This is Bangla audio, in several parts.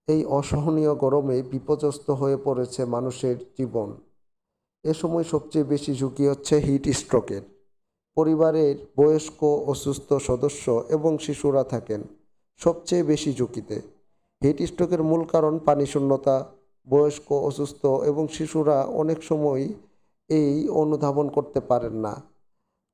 এই অসহনীয় গরমে বিপর্যস্ত হয়ে পড়েছে মানুষের জীবন। এ সময় সবচেয়ে বেশি ঝুঁকি হচ্ছে হিট স্ট্রোকের। পরিবারের বয়স্ক, অসুস্থ সদস্য এবং শিশুরা থাকেন সবচেয়ে বেশি ঝুঁকিতে। হিট স্ট্রোকের মূল কারণ পানি শূন্যতা। বয়স্ক, অসুস্থ এবং শিশুরা অনেক সময় এই অনুধাবন করতে পারেন না,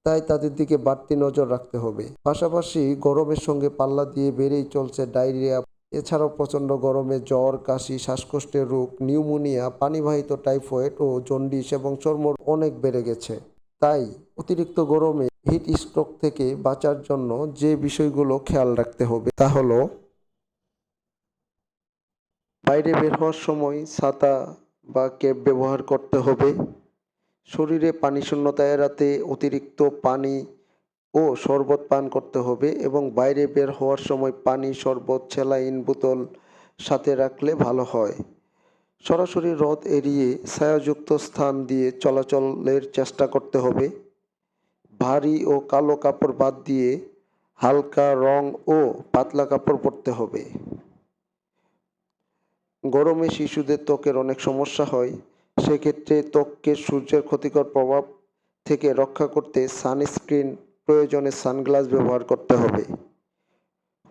তাই তাদের দিকে বাড়তি নজর রাখতে হবে। পাশাপাশি গরমের সঙ্গে পাল্লা দিয়ে বেড়েই চলছে ডায়রিয়া। এছাড়াও প্রচণ্ড গরমে জ্বর, কাশি, শ্বাসকষ্টের রোগ, নিউমোনিয়া, পানিবাহিত টাইফয়েড ও জন্ডিস এবং চর্মরোগ অনেক বেড়ে গেছে। তাই অতিরিক্ত গরমে হিট স্ট্রোক থেকে বাঁচার জন্য যে বিষয়গুলো খেয়াল রাখতে হবে তা হলো, বাইরে বের হওয়ার সময় ছাতা বা ক্যাপ ব্যবহার করতে হবে। শরীরে পানি শূন্যতা এড়াতে অতিরিক্ত পানি ও শরবত পান করতে হবে এবং বাইরে বের হওয়ার সময় পানি, শরবত, স্যালাইন বোতল সাথে রাখলে ভালো হয়। সরাসরি রোদ এড়িয়ে ছায়াযুক্ত স্থান দিয়ে চলাচলের চেষ্টা করতে হবে। ভারী ও কালো কাপড় বাদ দিয়ে হালকা রং ও পাতলা কাপড় পরতে হবে। গরমে শিশুদের ত্বকের অনেক সমস্যা হয়, সেক্ষেত্রে ত্বককে সূর্যের ক্ষতিকর প্রভাব থেকে রক্ষা করতে সানস্ক্রিন, প্রয়োজনে সানগ্লাস ব্যবহার করতে হবে।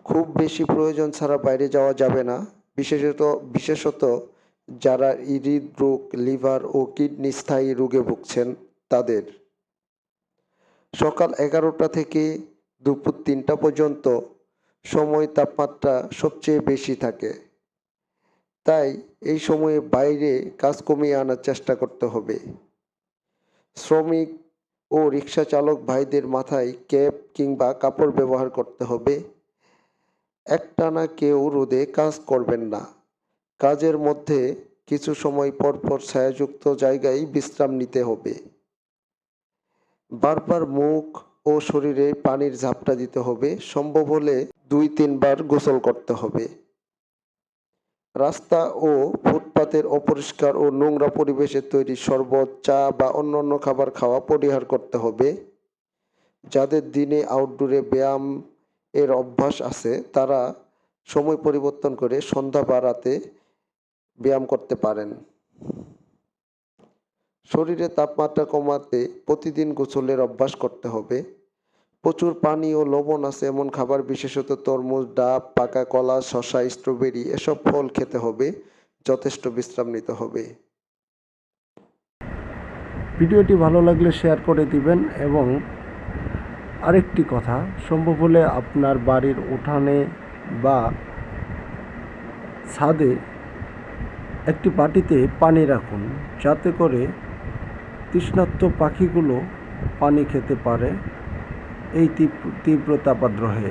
খুব বেশি প্রয়োজন ছাড়া বাইরে যাওয়া যাবে না, বিশেষত যারা হৃদরোগ, লিভার ও কিডনি স্থায়ী রোগে ভুগছেন তাদের। সকাল 11টা থেকে দুপুর 3টা পর্যন্ত সময় তাপমাত্রা সবচেয়ে বেশি থাকে, তাই এই সময়ে বাইরে কাজ কমিয়ে আনার চেষ্টা করতে হবে। শ্রমিক ও রিক্সা চালক ভাইদের মাথায় ক্যাপ কিংবা কাপড় ব্যবহার করতে হবে। একটানা কেউ রোদে কাজ করবেন না। কাজের মধ্যে কিছু সময় পর পর ছায়াযুক্ত জায়গায় বিশ্রাম নিতে হবে। বারবার মুখ ও শরীরে পানির ঝাপটা দিতে হবে। সম্ভব হলে 2-3 বার গোসল করতে হবে। রাস্তা ও ফুটপাতের অপরিষ্কার ও নোংরা পরিবেশে তৈরি শরবত, চা বা অন্যান্য খাবার খাওয়া পরিহার করতে হবে। যাদের দিনে আউটডোরে ব্যায়াম এর অভ্যাস আছে তারা সময় পরিবর্তন করে সন্ধ্যা বা রাতে ব্যায়াম করতে পারেন। শরীরে তাপমাত্রা কমাতে প্রতিদিন গোসলের অভ্যাস করতে হবে। প্রচুর পানি ও লবণ আছে এমন খাবার, বিশেষত তরমুজ, ডাব, পাকা কলা, শসা, স্ট্রবেরি এসব ফল খেতে হবে। যথেষ্ট বিশ্রাম নিতে হবে। ভিডিওটি ভালো লাগলে শেয়ার করে দিবেন এবং আরেকটি কথা, সম্ভব হলে আপনার বাড়ির উঠানে বা ছাদে একটি বাটিতে পানি রাখুন, যাতে করে তৃষ্ণার্ত পাখিগুলো পানি খেতে পারে এই তীব্র তাপদ্রহে।